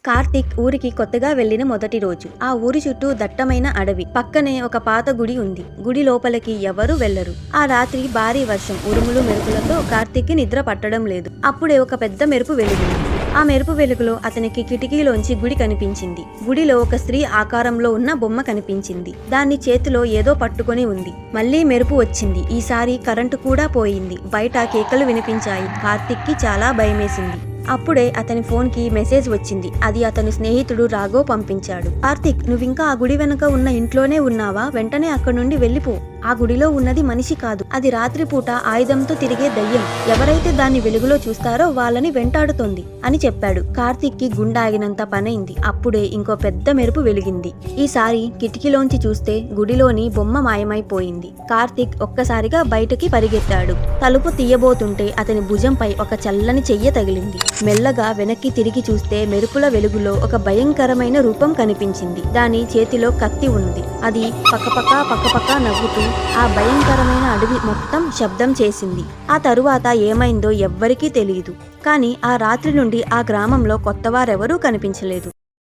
కార్తీక్ ఊరికి కొత్తగా వెళ్లిన మొదటి రోజు. ఆ ఊరి చుట్టూ దట్టమైన అడవి. పక్కనే ఒక పాత గుడి ఉంది. గుడి లోపలికి ఎవరూ వెళ్లరు. ఆ రాత్రి భారీ వర్షం, ఉరుములు మెరుపులతో కార్తీక్ కి నిద్ర పట్టడం లేదు. అప్పుడే ఒక పెద్ద మెరుపు వెలిగింది. ఆ మెరుపు వెలుగులో అతనికి కిటికీలోంచి గుడి కనిపించింది. గుడిలో ఒక స్త్రీ ఆకారంలో ఉన్న బొమ్మ కనిపించింది. దాన్ని చేతిలో ఏదో పట్టుకొని ఉంది. మళ్లీ మెరుపు వచ్చింది. ఈసారి కరెంటు కూడా పోయింది. బయట కేకలు వినిపించాయి. కార్తీక్ కి చాలా భయమేసింది. అప్పుడే అతని ఫోన్ కి మెసేజ్ వచ్చింది. అది అతని స్నేహితుడు రాఘవ్ పంపించాడు. కార్తీక్, నువ్వింకా ఆ గుడి వెనక ఉన్న ఇంట్లోనే ఉన్నావా? వెంటనే అక్కడి నుండి వెళ్ళిపో. ఆ గుడిలో ఉన్నది మనిషి కాదు, అది రాత్రిపూట ఆయుధంతో తిరిగే దయ్యం. ఎవరైతే దాన్ని వెలుగులో చూస్తారో వాళ్ళని వెంటాడుతోంది అని చెప్పాడు. కార్తీక్ కి గుండాగినంత పనైంది. అప్పుడే ఇంకో పెద్ద మెరుపు వెలిగింది. ఈసారి కిటికీలోంచి చూస్తే గుడిలోని బొమ్మ మాయమైపోయింది. కార్తీక్ ఒక్కసారిగా బయటకి పరిగెత్తాడు. తలుపు తీయబోతుంటే అతని భుజంపై ఒక చల్లని చెయ్య తగిలింది. మెల్లగా వెనక్కి తిరిగి చూస్తే మెరుపుల వెలుగులో ఒక భయంకరమైన రూపం కనిపించింది. దాని చేతిలో కత్తి ఉంది. అది పక్కపక్క నవ్వుతూ ఆ భయంకరమైన అడవి మొత్తం శబ్దం చేసింది. ఆ తరువాత ఏమైందో ఎవ్వరికీ తెలియదు. కానీ ఆ రాత్రి నుండి ఆ గ్రామంలో కొత్తవారెవరూ కనిపించలేదు.